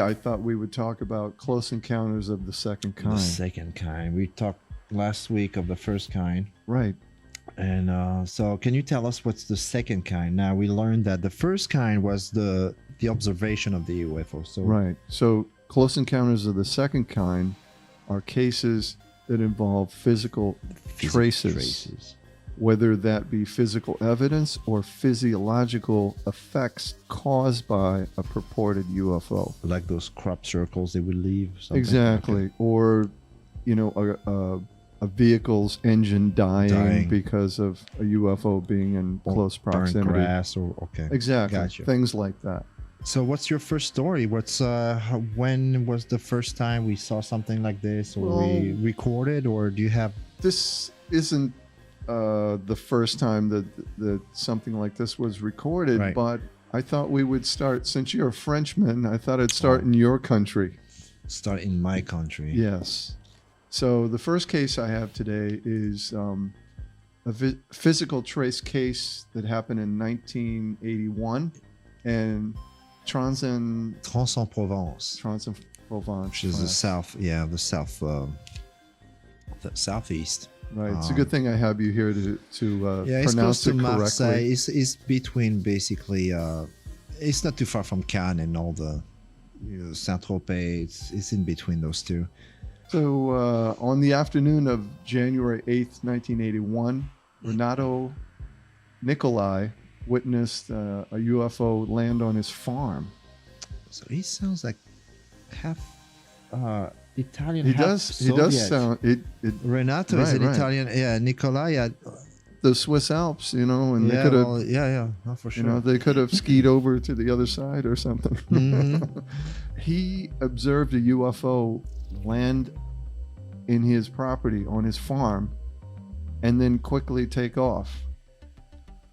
I thought we would talk about Close Encounters of the Second Kind. The second kind. We talked last week of the first kind. Right. And so can you tell us what's the second kind? Now, we learned that the first kind was the observation of the UFO. So Right. So Close Encounters of the Second Kind are cases that involve physical traces, whether that be physical evidence or physiological effects caused by a purported UFO. Like those crop circles they would leave. Something. Exactly. Okay. Or, a vehicle's engine dying because of a UFO being in close proximity. Burnt grass or okay. Exactly. Gotcha. Things like that. So what's your first story? When was the first time we saw something like this, or we recorded, or do you have? This isn't the first time that something like this was recorded, Right. but I thought we would start, since you're a Frenchman, I thought I'd start in your country. Start in my country. Yes. So the first case I have today is a physical trace case that happened in 1981 and Trans-en-Provence. Trans-en-Provence. Which is the southeast. Right. It's a good thing I have you here to it's pronounce close to it Marseille. correctly. It's between basically. It's not too far from Cannes and all the Saint-Tropez. It's in between those two. So on the afternoon of January 8th, 1981, Renato Nicolai witnessed a UFO land on his farm. So he sounds like half Italian. He half does Soviet. sound it. Renato is an Italian. Yeah, Nicolai. The Swiss Alps, and they could have. No, for sure. They could have skied over to the other side or something. Mm-hmm. He observed a UFO land in his property on his farm and then quickly take off.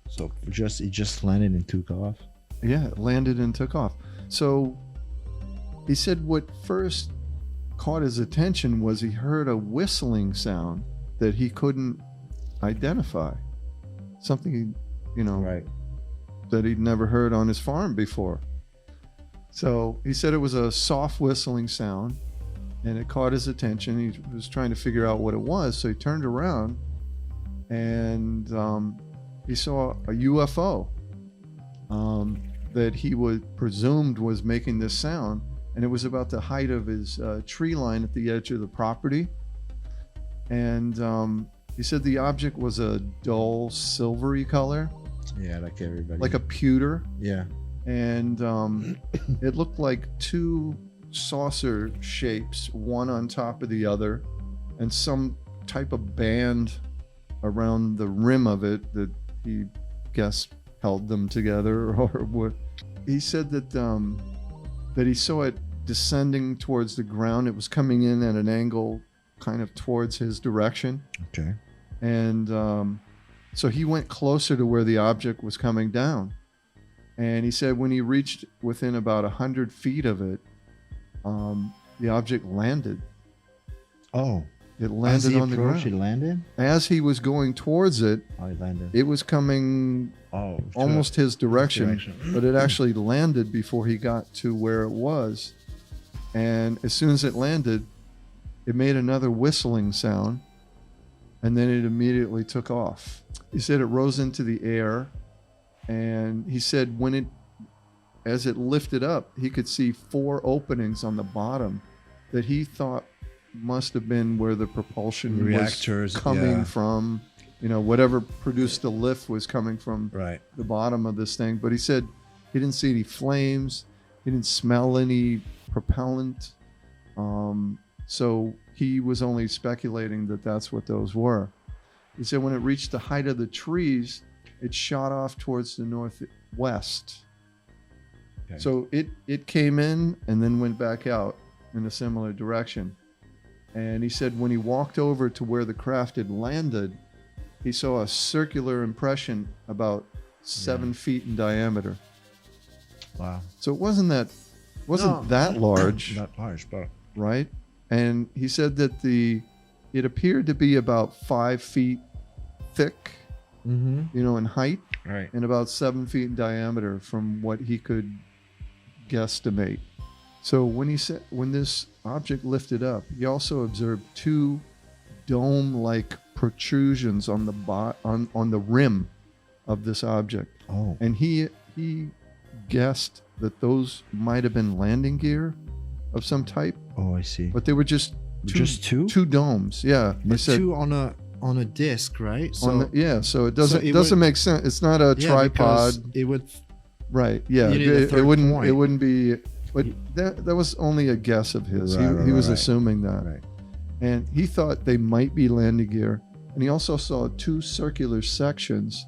So it just landed and took off. Yeah, it landed and took off. So he said what first caught his attention was he heard a whistling sound that he couldn't identify. Something, Right. that he'd never heard on his farm before. So he said it was a soft whistling sound and it caught his attention. He was trying to figure out what it was. So he turned around and he saw a UFO that he presumed was making this sound. And it was about the height of his tree line at the edge of the property. And he said the object was a dull silvery color. Yeah, like everybody. Like a pewter. Yeah. And it looked like two saucer shapes, one on top of the other, and some type of band around the rim of it that he guessed held them together or what. He said that he saw it descending towards the ground. It was coming in at an angle kind of towards his direction. Okay. And so he went closer to where the object was coming down. And he said when he reached within about 100 feet of it, the object landed. Oh. It landed on the ground. It landed? As he was going towards it, it landed. It was coming almost his direction, but it actually landed before he got to where it was. And as soon as it landed, it made another whistling sound, and then it immediately took off. He said it rose into the air, and he said as it lifted up, he could see 4 openings on the bottom that he thought must have been where the propulsion reactors was coming from. Whatever produced the lift was coming from the bottom of this thing. But he said he didn't see any flames. He didn't smell any propellant. So he was only speculating that that's what those were. He said when it reached the height of the trees, it shot off towards the northwest. Okay. So it came in and then went back out in a similar direction. And he said when he walked over to where the craft had landed, he saw a circular impression about 7 feet in diameter. Wow. So it wasn't that large. Not large, but right? And he said that it appeared to be about 5 feet thick, in height, right, and about 7 feet in diameter from what he could guesstimate. So when this object lifted up, he also observed two dome-like protrusions on the rim of this object. Oh. And he guessed that those might have been landing gear of some type. Oh, I see. But they were just two domes. Yeah. But two on a disc, right? So so it doesn't make sense. It's not a tripod. It would. Right. Yeah. It wouldn't be. But that was only a guess of his. He was assuming that. Right. And he thought they might be landing gear. And he also saw two circular sections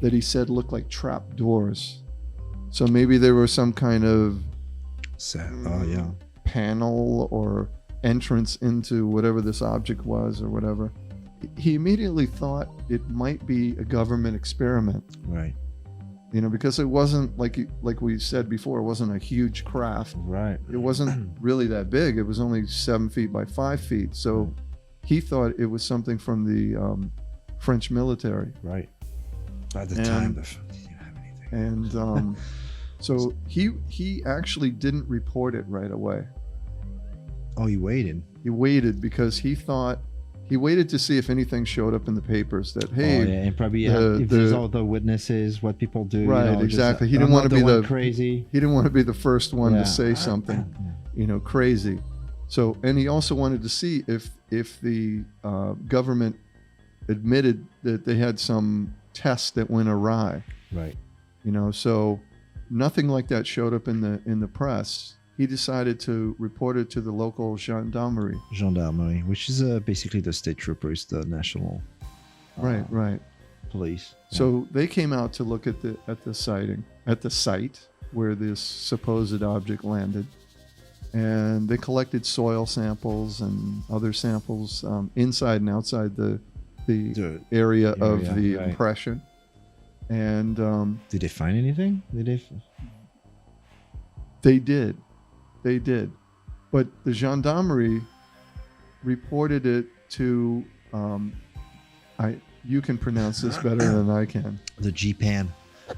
that he said looked like trap doors. So maybe there was some kind of panel or entrance into whatever this object was or whatever. He immediately thought it might be a government experiment. Right. Because it wasn't like we said before, it wasn't a huge craft. Right. It wasn't really that big. It was only 7 feet by 5 feet. So he thought it was something from the French military. Right. At the time, they didn't have anything. And so he actually didn't report it right away. Oh, he waited. He waited because he waited to see if anything showed up in the papers that, hey, and probably if there's all the witnesses, what people do. Right, exactly. He didn't want to be crazy. He didn't want to be the first one to say something, crazy. So, and he also wanted to see if the government admitted that they had some tests that went awry. Right. So nothing like that showed up in the press. He decided to report it to the local gendarmerie. Gendarmerie, which is basically the state troopers, the national right police. Yeah. So they came out to look at the site where this supposed object landed, and they collected soil samples and other samples inside and outside the area of the impression. And did they find anything? They did, but the gendarmerie reported it to, you can pronounce this better than I can. The GPAN,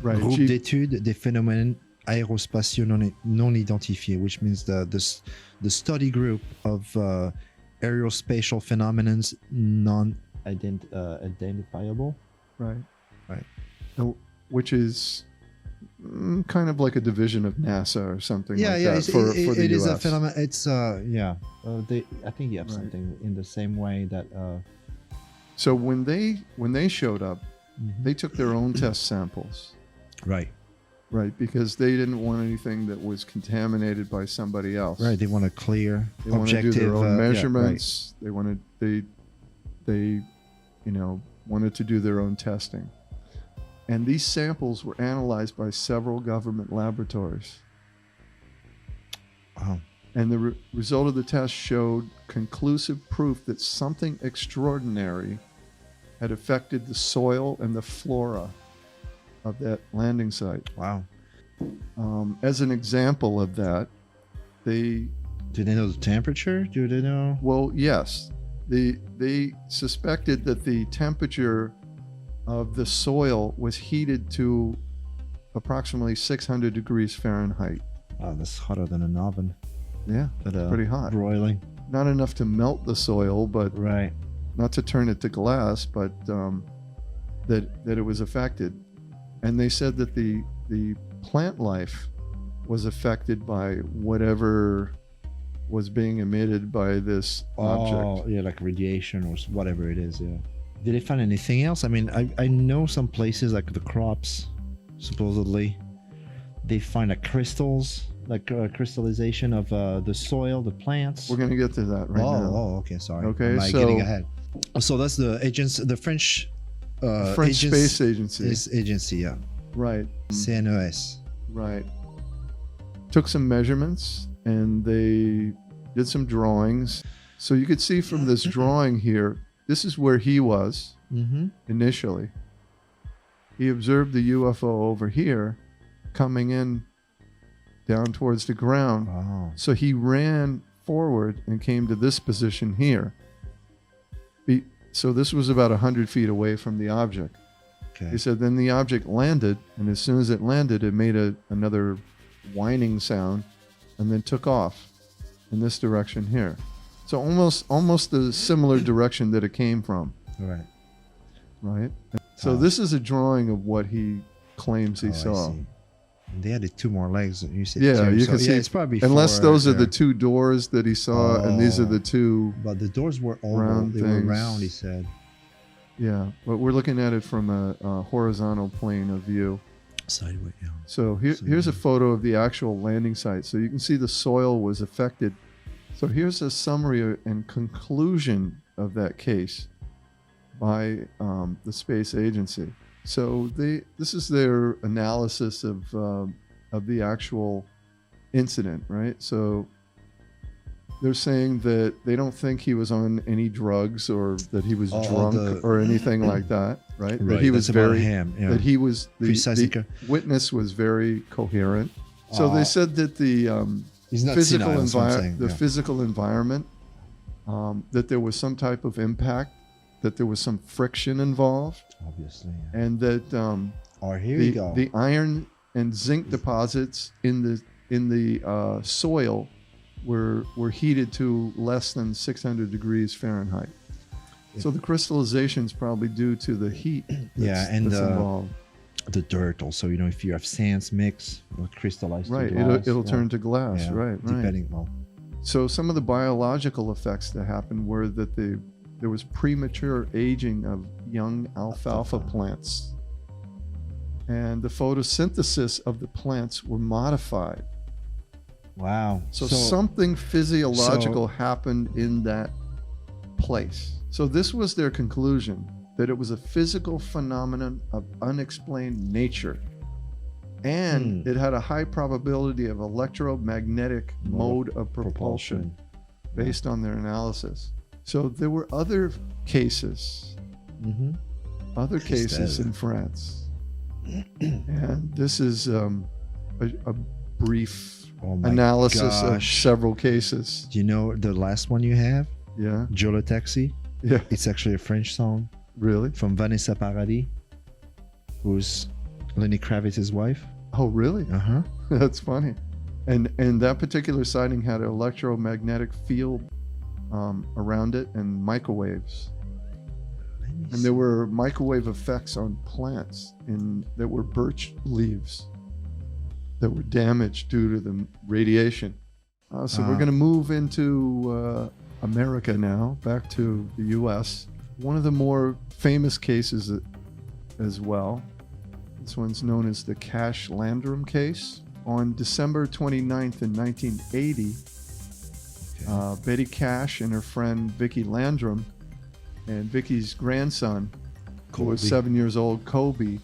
right? Groupe d'études des phénomènes aérospatiaux non identifiés, which means the study group of aerospatial phenomena non-identifiable. Right. Which is kind of like a division of NASA or something like that for the US. It is a phenomenon. It's I think you have something in the same way that. So when they showed up, they took their own test samples. Right. Right, because they didn't want anything that was contaminated by somebody else. Right. They want a clear, they objective. Want to do their own measurements. They wanted they wanted to do their own testing. And these samples were analyzed by several government laboratories. Wow. And the result of the test showed conclusive proof that something extraordinary had affected the soil and the flora of that landing site. Wow. As an example of that, do they know the temperature? Do they know? Well, yes. They suspected that the temperature of the soil was heated to approximately 600 degrees Fahrenheit. Wow, that's hotter than an oven. Yeah, that's pretty hot. Broiling. Not enough to melt the soil, but not to turn it to glass, but that it was affected. And they said that the plant life was affected by whatever was being emitted by this object. Oh, yeah, like radiation or whatever it is, yeah. Did they find anything else? I mean, I know some places like the crops, supposedly, they find crystals, like crystallization of the soil, the plants. We're going to get to that now. Oh, okay, sorry. Okay, I'm getting ahead. So that's the French Space Agency. Agency, yeah. Right. CNES. Right. Took some measurements and they did some drawings. So you could see from this drawing here, this is where he was initially. He observed the UFO over here coming in down towards the ground. Oh. So he ran forward and came to this position here. So this was about 100 feet away from the object. Okay. He said then the object landed, and as soon as it landed, it made another whining sound, and then took off in this direction here. So almost the similar direction that it came from. Right. Right. So this is a drawing of what he claims he saw. And they added 2 more legs. You said yeah, two, you so can see. it's probably unless 4, those are the 2 doors that he saw, and these are the 2. But the doors were oval. Round They things. were round. He said. Yeah, but we're looking at it from a horizontal plane of view. Sideways. Yeah. So here's a photo of the actual landing site. So you can see the soil was affected. So here's a summary and conclusion of that case by the space agency. So this is their analysis of the actual incident, right? So they're saying that they don't think he was on any drugs or that he was drunk or anything like that, right? That he was that he was the witness was very coherent. So they said that the physical environment, that there was some type of impact, that there was some friction involved, obviously, and that the iron and zinc deposits in the soil were heated to less than 600 degrees Fahrenheit. So the crystallization is probably due to the heat that's involved. The dirt also, if you have sands mix, it'll crystallize right, to glass. it'll turn to glass. Yeah, right. Depending on. So some of the biological effects that happened were that there was premature aging of young alfalfa plants, and the photosynthesis of the plants were modified. Wow. So something physiological happened in that place. So this was their conclusion, that it was a physical phenomenon of unexplained nature. And it had a high probability of electromagnetic mode of propulsion based on their analysis. So there were other cases, in France. And this is a brief analysis of several cases. Do you know the last one you have? Yeah. Joe Taxi? Yeah. It's actually a French song. Really? From Vanessa Paradis, who's Lenny Kravitz's wife. Oh, really? Uh-huh. That's funny. And that particular sighting had an electromagnetic field around it and microwaves. And there were microwave effects on plants that were birch leaves that were damaged due to the radiation. So we're going to move into America now, back to the U.S. One of the more famous cases as well. This one's known as the Cash-Landrum Case. On December 29th in 1980, Betty Cash and her friend Vicki Landrum and Vicki's grandson, who was 7 years old, Kobe,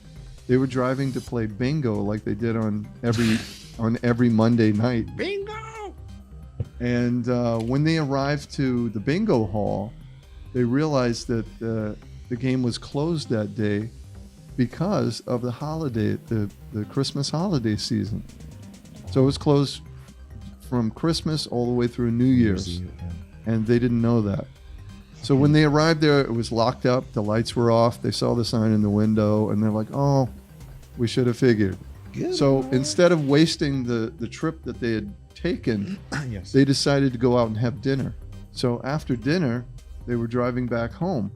they were driving to play bingo like they did on every Monday night. Bingo! And when they arrived to the bingo hall, they realized that the game was closed that day because of the holiday, the Christmas holiday season. So it was closed from Christmas all the way through New Year's, and they didn't know that. So when they arrived there, it was locked up. The lights were off. They saw the sign in the window, and they're like, "Oh, we should have figured." So instead of wasting the trip that they had taken, they decided to go out and have dinner. So after dinner, they were driving back home,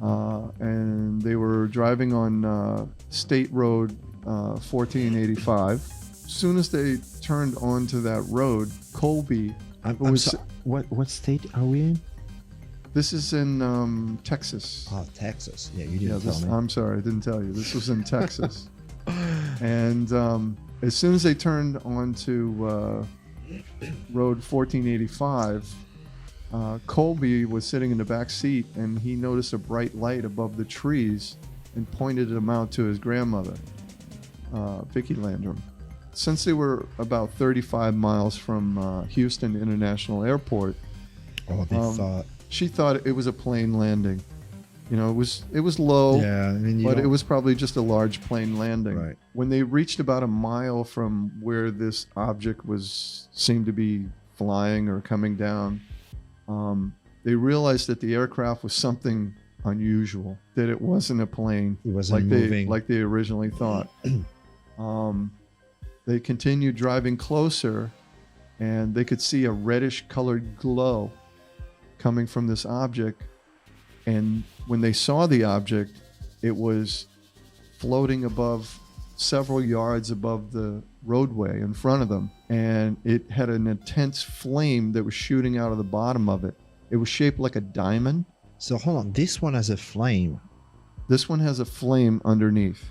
and they were driving on State Road 1485. As soon as they turned onto that road, Colby, what state are we in? This is in Texas. Oh, Texas. Yeah, you didn't tell me. I'm sorry, I didn't tell you. This was in Texas. And as soon as they turned onto Road 1485, Colby was sitting in the back seat, and he noticed a bright light above the trees and pointed them out to his grandmother, Vicki Landrum. Since they were about 35 miles from Houston International Airport, she thought it was a plane landing. It was low, but it was probably just a large plane landing. Right. When they reached about a mile from where this object seemed to be flying or coming down, they realized that the aircraft was something unusual, that it wasn't a plane. It wasn't moving like they originally thought. They continued driving closer, and they could see a reddish colored glow coming from this object. And when they saw the object, it was floating above, several yards above the roadway in front of them, and it had an intense flame that was shooting out of the bottom of it. It was shaped like a diamond. So hold on, this one has a flame. This one has a flame underneath,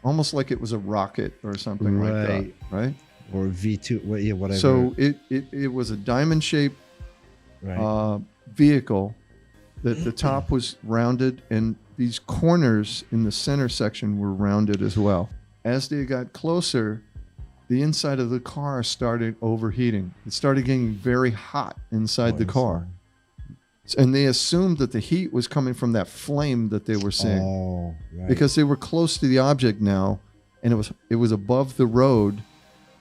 almost like it was a rocket or something like that, right? Or V2, well, yeah, whatever. So it was a diamond shaped vehicle that the top was rounded, and these corners in the center section were rounded as well. As they got closer, the inside of the car started overheating. It started getting very hot inside the car. And they assumed that the heat was coming from that flame that they were seeing. Because they were close to the object now, and it was above the road,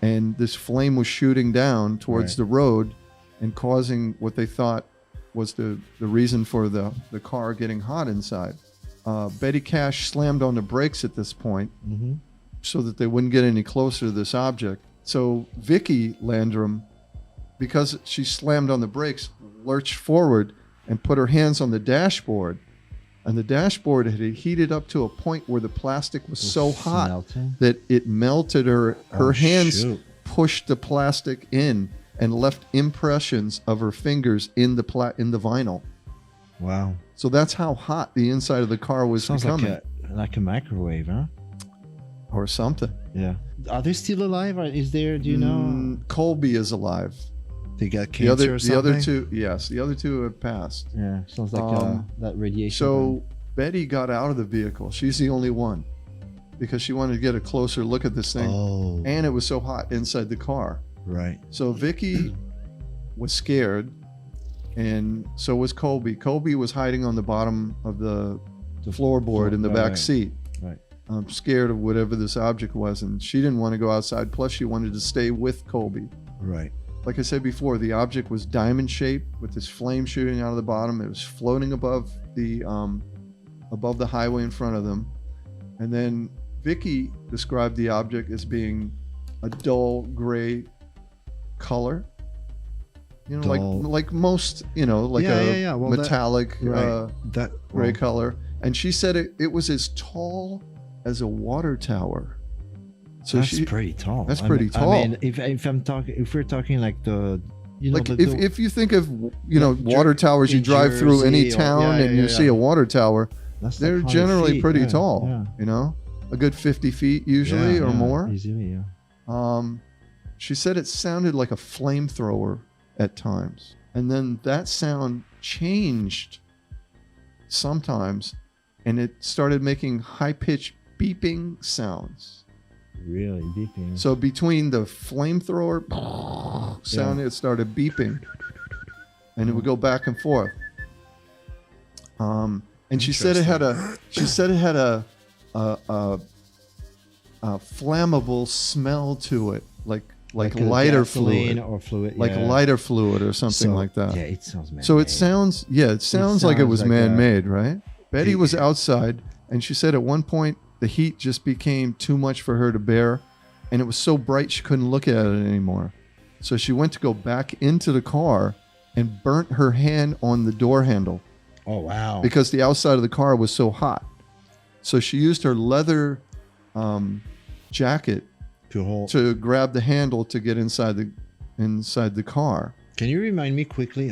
and this flame was shooting down towards the road and causing what they thought was the reason for the car getting hot inside. Betty Cash slammed on the brakes at this point so that they wouldn't get any closer to this object. So Vicky Landrum, because she slammed on the brakes, lurched forward and put her hands on the dashboard. And the dashboard had heated up to a point where the plastic was so hot that it melted her. Her hands pushed the plastic in and left impressions of her fingers in the vinyl. Wow. So that's how hot the inside of the car was becoming. Like a microwave, huh? Or something. Yeah. Are they still alive? Or is there, do you know? Colby is alive. They got cancer or something? The other two, yes. The other two have passed. Yeah. Sounds like that radiation. So Betty got out of the vehicle. She's the only one. Because she wanted to get a closer look at this thing. Oh. And it was so hot inside the car. Right. So Vicky was scared, and so was Colby. Colby was hiding on the bottom of the floorboard in the back seat. Right. Scared of whatever this object was, and she didn't want to go outside. Plus, she wanted to stay with Colby. Right. Like I said before, the object was diamond shaped with this flame shooting out of the bottom. It was floating above the highway in front of them. And then Vicky described the object as being a dull gray color, like most, like metallic that gray color. And she said it was as tall as a water tower. So that's pretty tall. That's pretty tall. I mean, if we're talking like if you think of water towers, you drive through any town and you see a water tower, they're generally pretty tall. Yeah. A good 50 feet usually or more. Easily, yeah. She said it sounded like a flamethrower at times. And then that sound changed sometimes, and it started making high-pitched beeping sounds. Really? Beeping? So between the flamethrower sound, it started beeping. And it would go back and forth. And she said it had a flammable smell to it, like lighter fluid or fluid, like lighter fluid or something like that. Yeah, it sounds man-made. So it sounds like it was man-made, right? Betty was outside, and she said at one point the heat just became too much for her to bear, and it was so bright she couldn't look at it anymore. So she went to go back into the car and burnt her hand on the door handle. Oh, wow. Because the outside of the car was so hot. So she used her leather jacket to grab the handle to get inside the car. Can you remind me quickly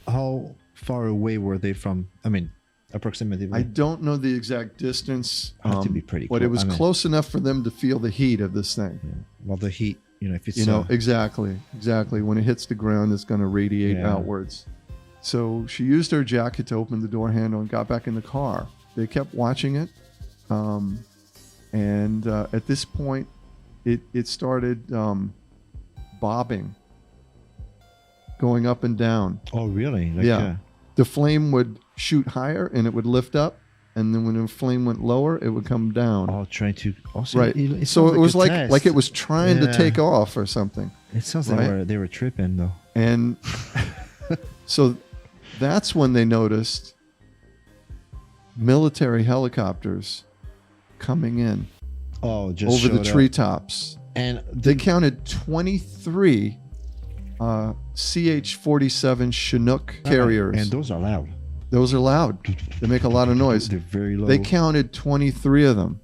how far away were they from? I mean, approximately. I don't know the exact distance. Have to be pretty close. But it was close enough for them to feel the heat of this thing. Yeah. Well, the heat, if it's exactly. When it hits the ground, it's going to radiate outwards. So she used her jacket to open the door handle and got back in the car. They kept watching it, and at this point, it started bobbing, going up and down. Oh, really? The flame would shoot higher and it would lift up, and then when the flame went lower, it would come down. Oh, trying to also right. So it was like it was trying to take off or something. It sounds like they were tripping though. And so that's when they noticed military helicopters coming in. Oh, just over the treetops. And they counted 23 CH-47 Chinook carriers. And those are loud. Those are loud. They make a lot of noise. They're very low. They counted 23 of them.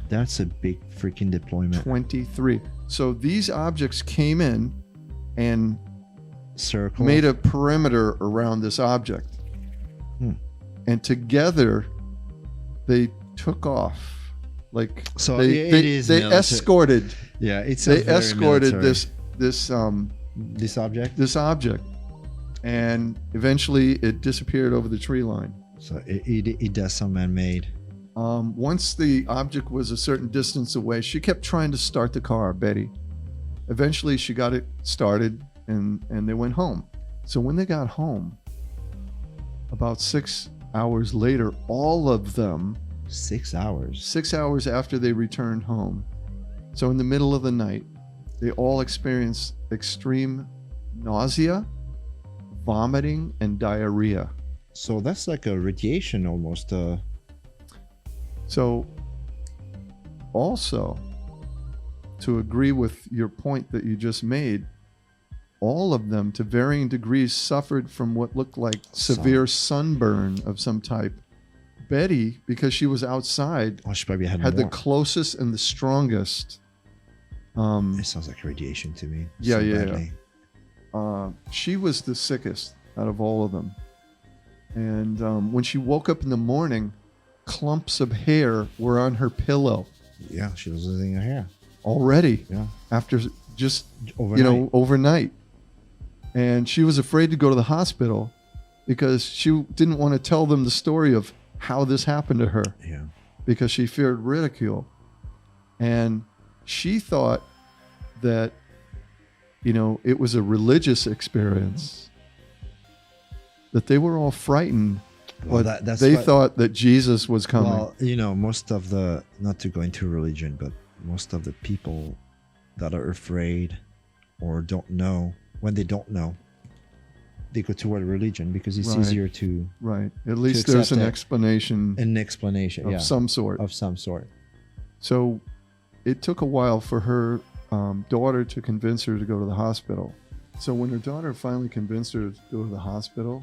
That's a big freaking deployment. 23. So these objects came in and Circle. made a perimeter around this object. And together, they took off. Like so they escorted. Yeah, it's they escorted military. this object, and eventually it disappeared over the tree line. So it does some man-made. Once the object was a certain distance away, she kept trying to start the car, Betty. Eventually, she got it started, and they went home. So when they got home, about 6 hours later, all of them. 6 hours. 6 hours after they returned home. So in the middle of the night, they all experienced extreme nausea, vomiting, and diarrhea. So that's like a radiation almost. So also, to agree with your point that you just made, all of them, to varying degrees, suffered from what looked like severe sunburn of some type. Betty, because she was outside, she probably had the closest and the strongest. It sounds like radiation to me. Yeah. She was the sickest out of all of them. And when she woke up in the morning, clumps of hair were on her pillow. Yeah, she was losing her hair. Already. Yeah. After just, overnight. And she was afraid to go to the hospital because she didn't want to tell them the story of how this happened to her. Yeah. Because she feared ridicule. And she thought that, it was a religious experience. That they were all frightened. Well, but they thought that Jesus was coming. Well, most of the, not to go into religion, but most of the people that are afraid or don't know, when they don't know, they go toward religion because it's easier to... Right. At least there's an explanation. An explanation, of some sort. Of some sort. So it took a while for her daughter to convince her to go to the hospital. So when her daughter finally convinced her to go to the hospital,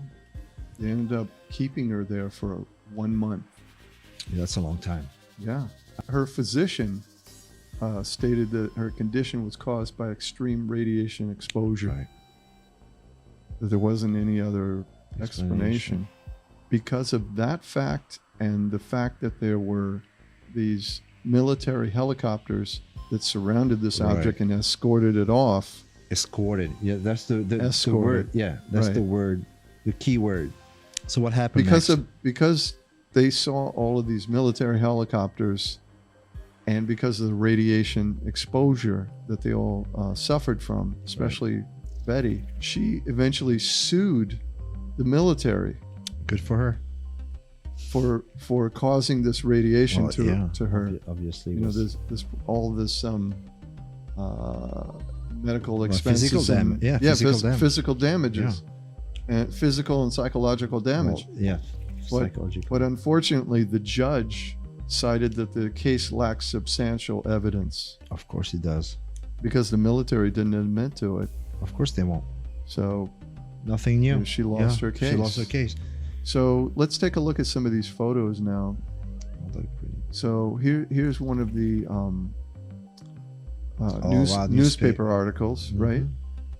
they ended up keeping her there for 1 month. Yeah, that's a long time. Yeah. Her physician stated that her condition was caused by extreme radiation exposure. Right. That there wasn't any other explanation. Because of that fact and the fact that there were these military helicopters that surrounded this object and escorted it off. Escorted. Yeah, that's the escorted. word. Yeah, that's the word, the key word. So what happened because they saw all of these military helicopters, and because of the radiation exposure that they all suffered from, especially Betty, she eventually sued the military. Good for her. For causing this radiation to her. Obviously, this medical expenses, physical damages, and physical and psychological damage. Psychological. But unfortunately, the judge cited that the case lacks substantial evidence. Of course, it does, because the military didn't admit to it. Of course, they won't. So nothing new. She lost her case. She lost her case. So let's take a look at some of these photos now. So here's one of the newspaper articles, right?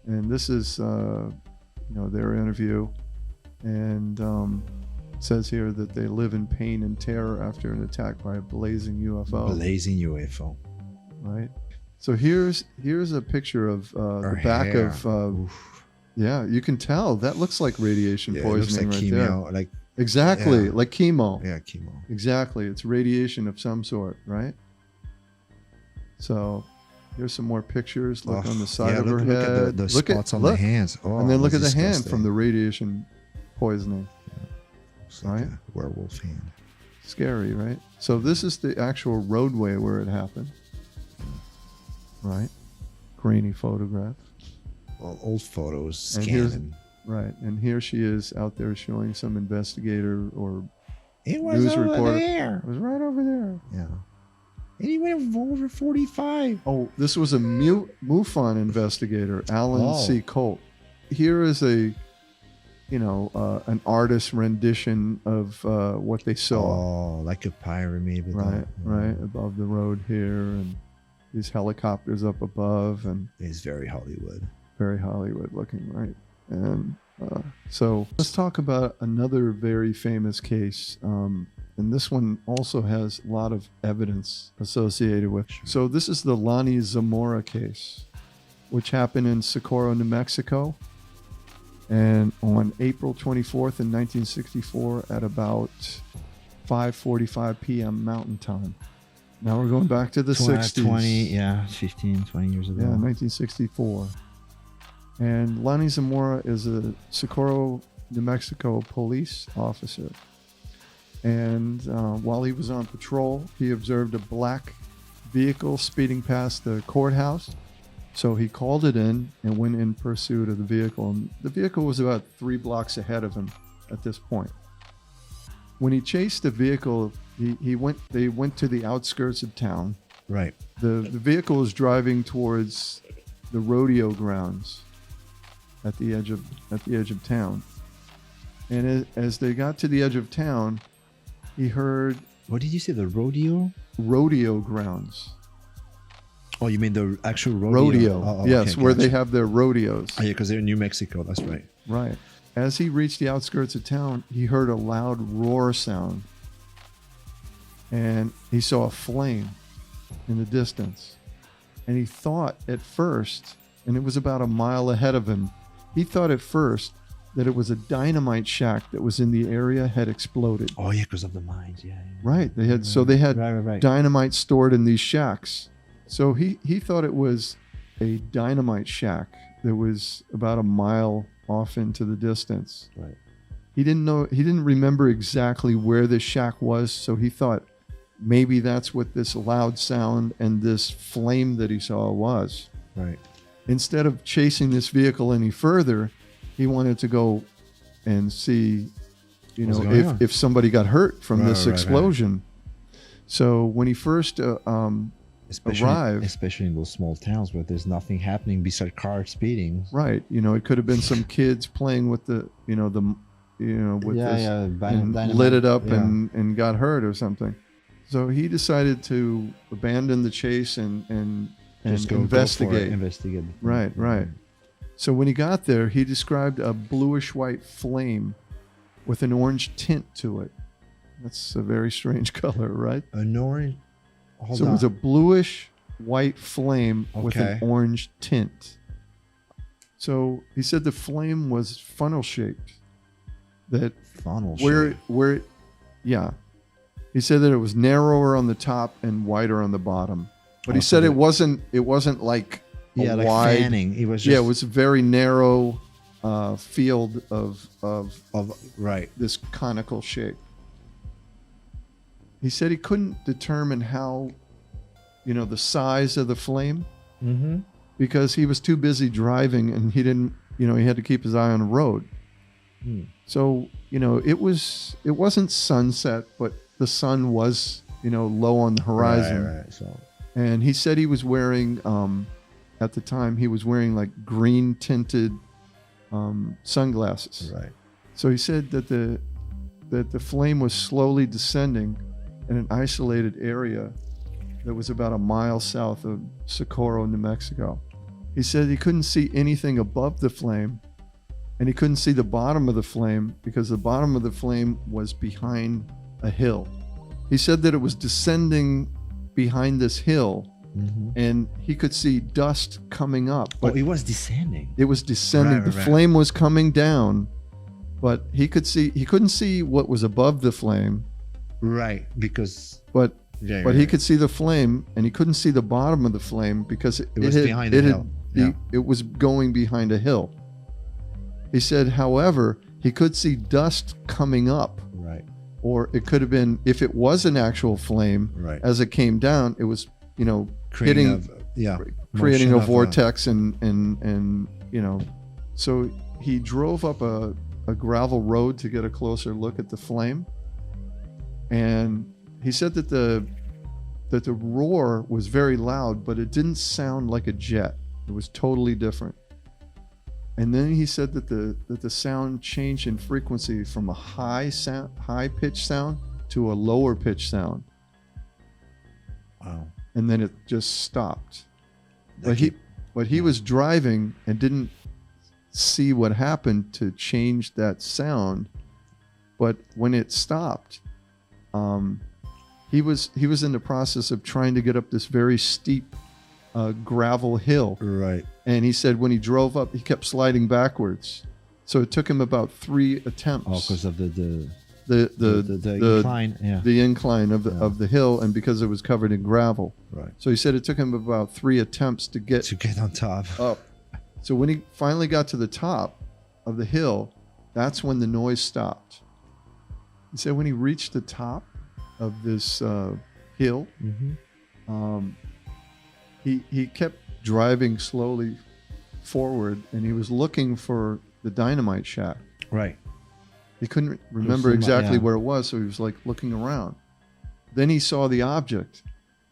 And this is their interview, and it says here that they live in pain and terror after an attack by a blazing UFO. Blazing UFO. Right. So here's a picture of the back of. Yeah, you can tell that looks like radiation poisoning, it looks like chemo, there. Exactly, like chemo. Yeah, chemo. Exactly, it's radiation of some sort, right? So here's some more pictures. Look on the side of her head. Look at the spots on the hands. And then look at the hand from the radiation poisoning. Right? Like a werewolf hand. Scary, right? So this is the actual roadway where it happened. Right? Grainy photograph. Old photos, scanning. And here she is out there showing some investigator or news reporter. There. It was right over there. Yeah. And he went over 45. Oh, this was a MUFON investigator, Alan C. Colt. Here is a, an artist's rendition of what they saw. Oh, like a pyramid. Right above the road here, and these helicopters up above, and it's very Hollywood looking, right? And so let's talk about another very famous case. And this one also has a lot of evidence associated with. So this is the Lonnie Zamora case, which happened in Socorro, New Mexico. And on April 24th in 1964 at about 5:45 p.m. Mountain Time. Now we're going back to the 60s. 20 years ago. Yeah, 1964. And Lonnie Zamora is a Socorro, New Mexico police officer. And while he was on patrol, he observed a black vehicle speeding past the courthouse. So he called it in and went in pursuit of the vehicle. And the vehicle was about 3 blocks ahead of him at this point. When he chased the vehicle, they went to the outskirts of town. Right. The vehicle was driving towards the rodeo grounds at the edge of town. And as they got to the edge of town, he heard... What did you say? The rodeo? Rodeo grounds. Oh, you mean the actual rodeo? Rodeo. Oh, yes, okay, where gotcha. they have their rodeos. Oh, yeah, because they're in New Mexico. That's right. Right. As he reached the outskirts of town, he heard a loud roar sound. And he saw a flame in the distance. And he thought at first, and it was about a mile ahead of him, he thought at first that it was a dynamite shack that was in the area had exploded. Oh, yeah, because of the mines. Yeah. Right. They had right. dynamite stored in these shacks. So he thought it was a dynamite shack that was about a mile off into the distance. Right. He didn't remember exactly where this shack was, so he thought maybe that's what this loud sound and this flame that he saw was. Right. Instead of chasing this vehicle any further, he wanted to go and see, if somebody got hurt from this explosion. Right. So when he first arrived, especially in those small towns where there's nothing happening besides cars speeding. Right. It could have been some kids playing with this, and lit it up and got hurt or something. So he decided to abandon the chase and investigate. Investigate. Right. So when he got there, he described a bluish-white flame with an orange tint to it. That's a very strange color, right? An orange? It was a bluish-white flame with an orange tint. So he said the flame was funnel-shaped. Funnel-shaped? He said that it was narrower on the top and wider on the bottom. But he said it wasn't like a like wide fanning. It was just... it was a very narrow field of this conical shape. He said he couldn't determine how, the size of the flame, because he was too busy driving and he didn't, he had to keep his eye on the road. So, it wasn't sunset, but the sun was, low on the horizon. Right. So, and he said he was wearing, at the time, he was wearing like green tinted sunglasses. Right. So he said that the flame was slowly descending in an isolated area that was about a mile south of Socorro, New Mexico. He said he couldn't see anything above the flame, and he couldn't see the bottom of the flame because the bottom of the flame was behind a hill. He said that it was descending behind this hill, and he could see dust coming up. But it was descending. It was descending. The flame was coming down, but he couldn't see what was above the flame. Right, because... But he could see the flame, and he couldn't see the bottom of the flame because it was behind a hill. It was going behind a hill. He said, however, he could see dust coming up. Right. Or it could have been, if it was an actual flame, as it came down, it was, creating a vortex and so he drove up a gravel road to get a closer look at the flame. And he said that that the roar was very loud, but it didn't sound like a jet. It was totally different. And then he said that the sound changed in frequency from a high pitch sound to a lower pitch sound. Wow. And then it just stopped. But he was driving and didn't see what happened to change that sound. But when it stopped, he was in the process of trying to get up this very steep gravel hill. Right. And he said when he drove up, he kept sliding backwards. So it took him about 3 attempts. Oh, because of the incline, yeah. The incline of the hill, and because it was covered in gravel. Right. So he said it took him about 3 attempts to get on top. Up. So when he finally got to the top of the hill, that's when the noise stopped. He said when he reached the top of this hill, he kept driving slowly forward, and he was looking for the dynamite shack. Right. He couldn't remember exactly where it was, so he was like looking around. Then he saw the object,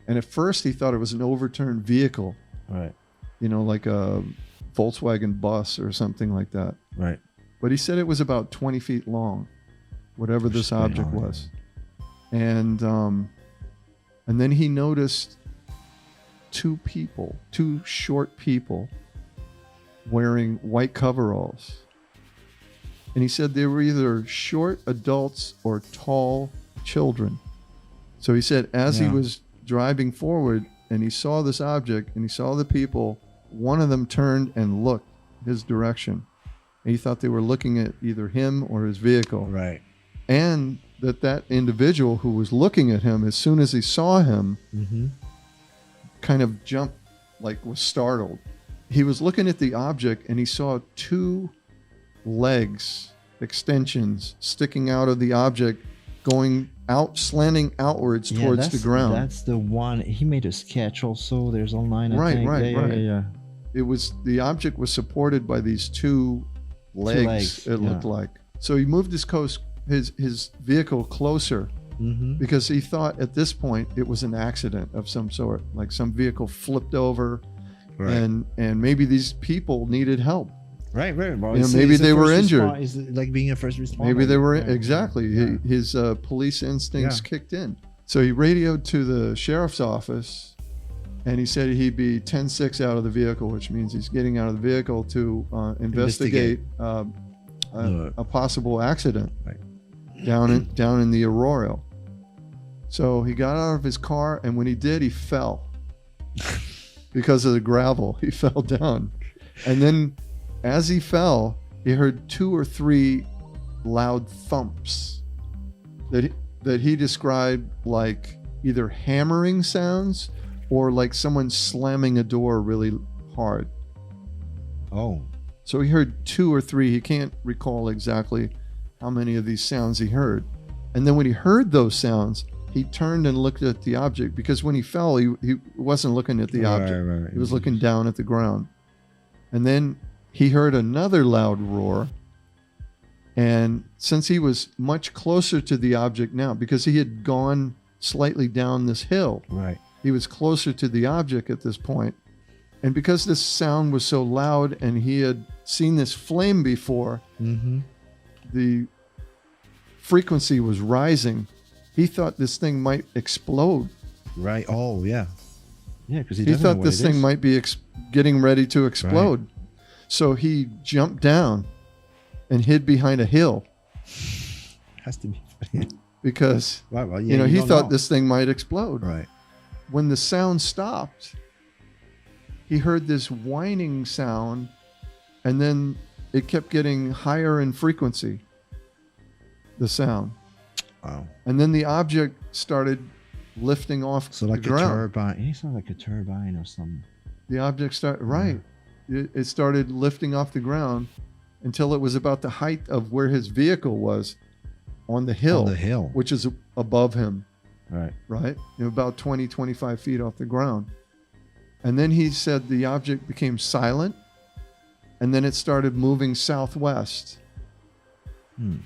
and at first he thought it was an overturned vehicle. Right. You know, like a Volkswagen bus or something like that. Right. But he said it was about 20 feet long, whatever this object was. And then he noticed 2 short people wearing white coveralls. And he said they were either short adults or tall children. So he said as he was driving forward and he saw this object and he saw the people, one of them turned and looked his direction. And he thought they were looking at either him or his vehicle. Right. And that individual who was looking at him, as soon as he saw him, kind of jumped, like was startled. He was looking at the object and he saw 2 legs, extensions sticking out of the object, going out, slanting outwards towards the ground. That's the one. He made a sketch also. There's online. I think. Right. It was, the object was supported by these 2 legs. It looked like. So he moved his vehicle closer because he thought at this point it was an accident of some sort, like some vehicle flipped over, and maybe these people needed help. Right. Well, maybe they were injured. It's like being a first responder. Maybe they were exactly. Yeah. His police instincts kicked in. So he radioed to the sheriff's office, and he said he'd be 10-6 out of the vehicle, which means he's getting out of the vehicle to investigate a possible accident down in the Arroyo. So he got out of his car, and when he did, he fell because of the gravel. He fell down, and then as he fell, he heard 2 or 3 loud thumps that he described like either hammering sounds or like someone slamming a door really hard. Oh. So he heard 2 or 3. He can't recall exactly how many of these sounds he heard. And then when he heard those sounds, he turned and looked at the object, because when he fell, he wasn't looking at the object. Right. He was looking down at the ground. And then he heard another loud roar. And since he was much closer to the object now, because he had gone slightly down this hill, he was closer to the object at this point. And because this sound was so loud and he had seen this flame before, the frequency was rising. He thought this thing might explode. Right. Oh, yeah. Yeah, because he thought this thing might be getting ready to explode. Right. So he jumped down and hid behind a hill. Has to be funny. Because he thought this thing might explode. Right. When the sound stopped, he heard this whining sound, and then it kept getting higher in frequency, the sound. Wow. And then the object started lifting off the ground. So like a turbine. It sounds like a turbine or something. The object started, it started lifting off the ground until it was about the height of where his vehicle was on the hill. Which is above him. Right? About 20, 25 feet off the ground. And then he said the object became silent, and then it started moving southwest. And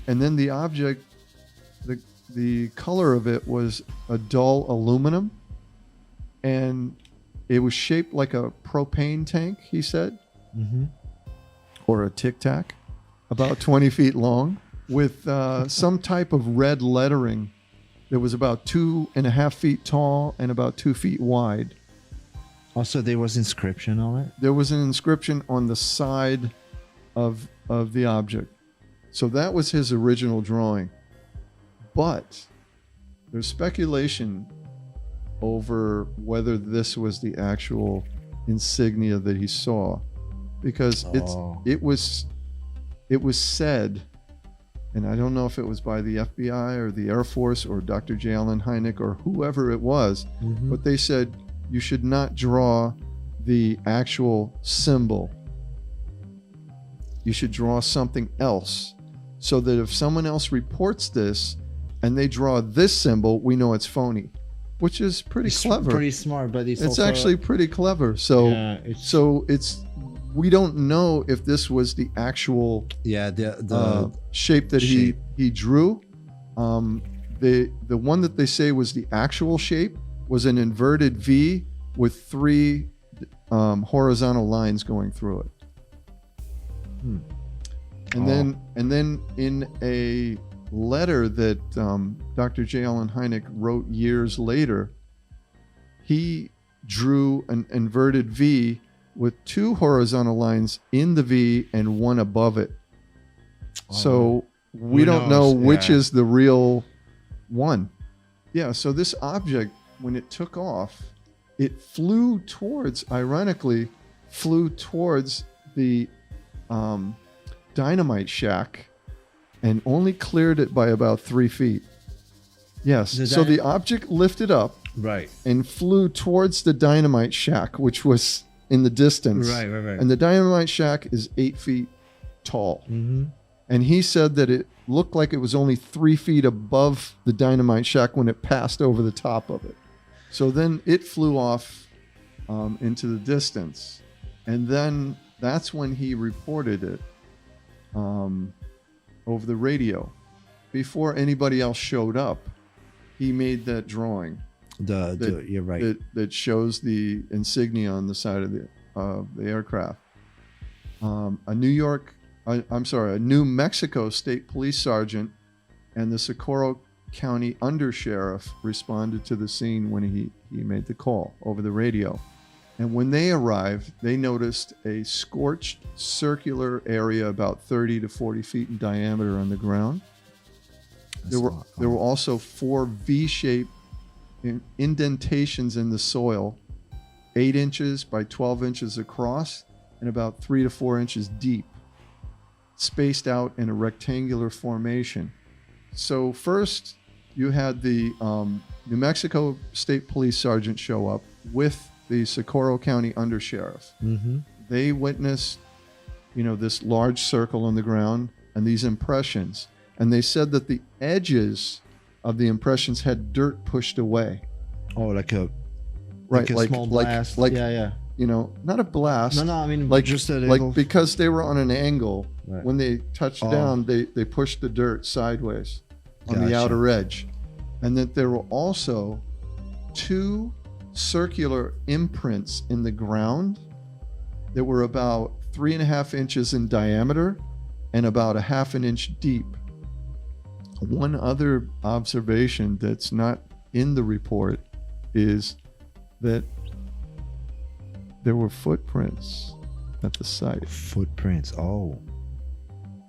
then the object, the color of it was a dull aluminum, and it was shaped like a propane tank, he said, or a Tic Tac, about 20 feet long, with some type of red lettering that was about 2.5 feet tall and about 2 feet wide. Also, there was inscription on it? There was an inscription on the side of the object. So that was his original drawing. But there's speculation over whether this was the actual insignia that he saw, because it was said, and I don't know if it was by the FBI or the Air Force or Dr. J. Allen Hynek or whoever it was, but they said you should not draw the actual symbol. You should draw something else, so that if someone else reports this and they draw this symbol, we know it's phony, which is pretty clever. Pretty smart, but it's also actually pretty clever. So, we don't know if this was the actual the shape that he drew. The one that they say was the actual shape was an inverted V with 3 horizontal lines going through it. And then in a letter that Dr. J. Allen Hynek wrote years later, he drew an inverted V with 2 horizontal lines in the V and 1 above it. So we don't know which is the real one. Yeah, so this object, when it took off, it ironically flew towards the dynamite shack and only cleared it by about 3 feet. Yes. So the object lifted up and flew towards the dynamite shack, which was in the distance. Right. And the dynamite shack is 8 feet tall. And he said that it looked like it was only 3 feet above the dynamite shack when it passed over the top of it. So then it flew off into the distance. And then that's when he reported it over the radio. Before anybody else showed up, he made that drawing. You're right. That shows the insignia on the side of the aircraft. A New Mexico State Police Sergeant and the Socorro County Undersheriff responded to the scene when he made the call over the radio. And when they arrived, they noticed a scorched circular area about 30 to 40 feet in diameter on the ground. There were also 4 V-shaped indentations in the soil, 8 inches by 12 inches across and about 3 to 4 inches deep, spaced out in a rectangular formation. So first, you had the New Mexico State Police Sergeant show up with the Socorro County Undersheriff. They witnessed, this large circle on the ground and these impressions. And they said that the edges of the impressions had dirt pushed away. Oh, like a small blast. Not a blast. No, I mean just because they were on an angle. Right. When they touched down, they pushed the dirt sideways on the outer edge, and that there were also 2 circular imprints in the ground that were about 3.5 inches in diameter and about 1/2 inch deep. One other observation that's not in the report is that there were footprints at the site. Footprints,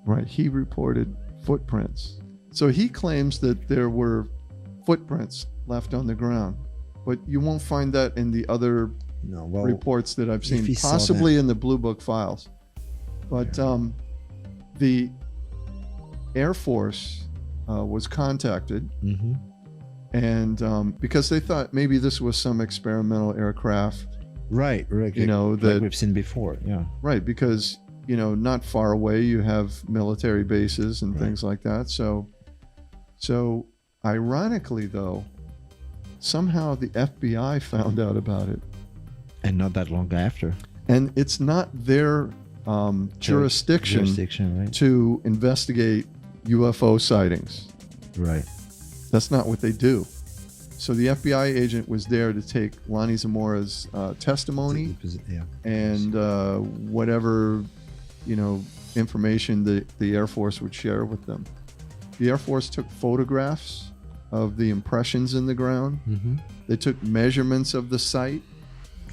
Right, he reported footprints. So he claims that there were footprints left on the ground, but you won't find that in the other reports that I've seen, possibly in the Blue Book files. But the Air Force was contacted, and because they thought maybe this was some experimental aircraft, right, that we've seen before, right, because not far away you have military bases and things like that. So ironically, though, somehow the FBI found out about it, and not that long after. And it's not their jurisdiction right? to investigate UFO sightings. Right. That's not what they do. So the FBI agent was there to take Lonnie Zamora's testimony and whatever, information the Air Force would share with them. The Air Force took photographs of the impressions in the ground. Mm-hmm. They took measurements of the site.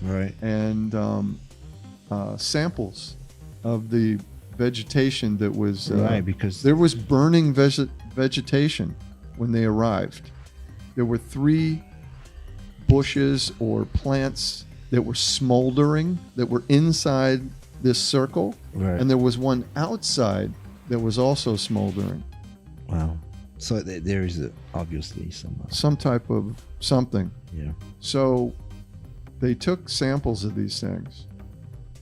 Right. And samples of the vegetation that was right, because there was burning vegetation when they arrived. There were 3 bushes or plants that were smoldering, that were inside this circle, right. and there was one outside that was also smoldering. Wow. So there is obviously some type of something. Yeah. So they took samples of these things,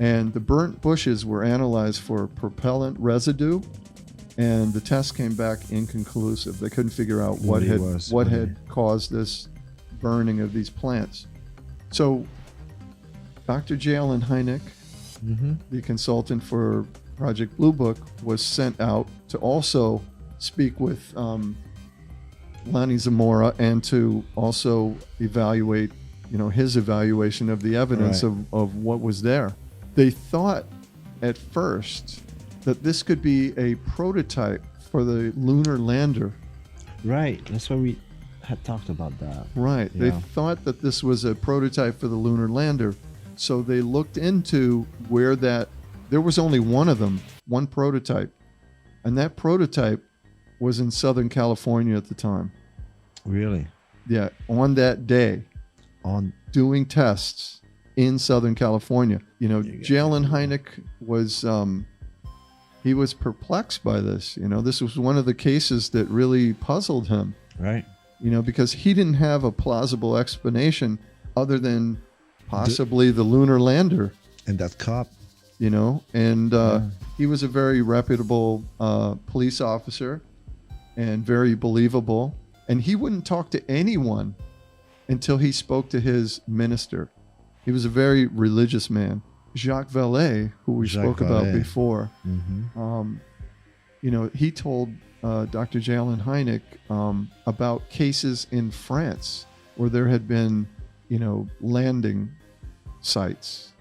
and the burnt bushes were analyzed for propellant residue, and the test came back inconclusive. They couldn't figure out what had caused this burning of these plants. So Dr. Jalen Hynek, mm-hmm. the consultant for Project Blue Book, was sent out to also speak with Lonnie Zamora and to also evaluate, his evaluation of the evidence right. of what was there. They thought at first that this could be a prototype for the lunar lander. Right. That's why we had talked about that. Right. Yeah. They thought that this was a prototype for the lunar lander. So they looked into where there was only one of them, one prototype. And that prototype was in Southern California at the time. Really? Yeah. On that day. Doing tests in Southern California. Jalen Hynek was... he was perplexed by this. This was one of the cases that really puzzled him. Right. Because he didn't have a plausible explanation other than possibly the lunar lander. And that cop. And he was a very reputable police officer and very believable. And he wouldn't talk to anyone until he spoke to his minister. He was a very religious man. Jacques Vallée, who we spoke about before, mm-hmm. He told Dr. Jalen Hynek about cases in France where there had been, landing sites,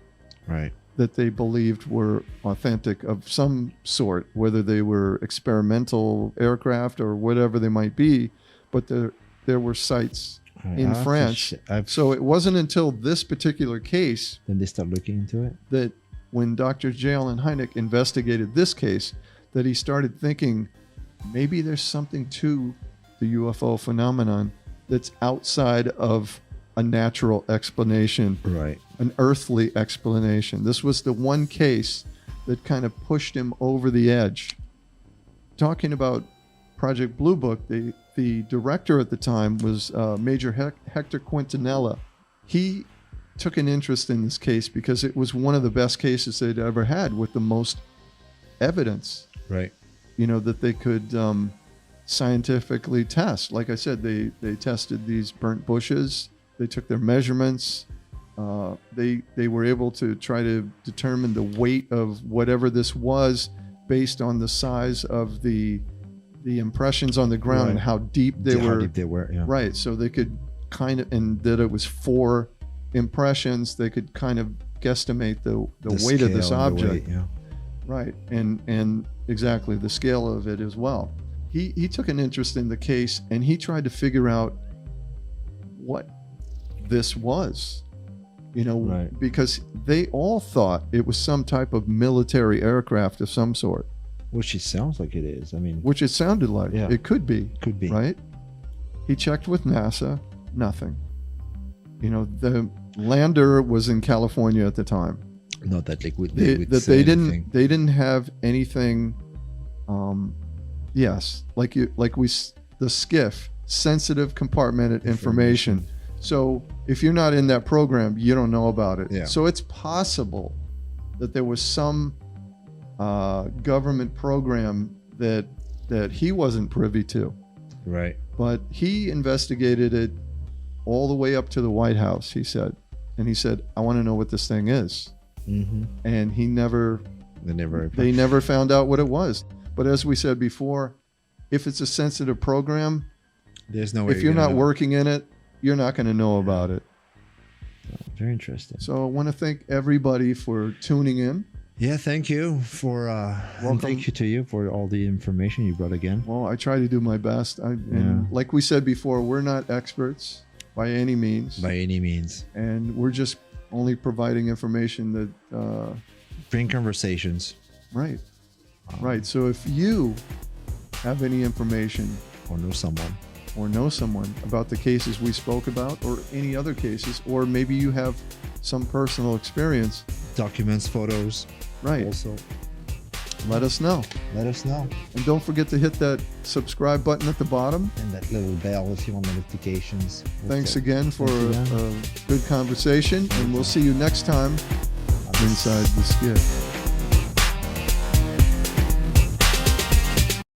right, that they believed were authentic of some sort, whether they were experimental aircraft or whatever they might be, but there were sites in France. So it wasn't until this particular case then they start looking into it, that when Dr. Jalen Hynek investigated this case, that he started thinking maybe there's something to the UFO phenomenon that's outside of a natural explanation, right, an earthly explanation. This was the one case that kind of pushed him over the edge. Talking about Project Blue Book, the director at the time was Major Hector Quintanilla. He took an interest in this case because it was one of the best cases they'd ever had with the most evidence, right, that they could scientifically test. Like I said, they tested these burnt bushes. They took their measurements. They were able to try to determine the weight of whatever this was based on the size of the impressions on the ground, right, and how deep they were. Yeah. Right. So they could and that it was 4 impressions. They could kind of guesstimate the weight of this object. Yeah. Right. And exactly the scale of it as well. He took an interest in the case, and he tried to figure out what this was, right, because they all thought it was some type of military aircraft of some sort. Which it sounds like it is. Which it sounded like. Yeah. It could be. Could be. Right? He checked with NASA. Nothing. The lander was in California at the time. Not that they didn't have anything. Yes, the SCIF, sensitive compartmented information. So if you're not in that program, you don't know about it. Yeah. So it's possible that there was some government program that he wasn't privy to. Right. But he investigated it all the way up to the White House, he said. And he said, I want to know what this thing is. Mm-hmm. And they never found out what it was. But as we said before, if it's a sensitive program, There's no way if you're not know. working in it, you're not going to know about it. Very interesting. So I want to thank everybody for tuning in. Yeah, thank you for and thank you to you for all the information you brought again. Well, I try to do my best. And like we said before, we're not experts by any means. By any means. And we're just only providing information that bring conversations. Right. Right. So if you have any information or know someone about the cases we spoke about or any other cases, or maybe you have some personal experience, documents, photos, right, also let us know. And don't forget to hit that subscribe button at the bottom and that little bell if you want notifications. Thanks again for a good conversation, and we'll see you next time inside the Skiff.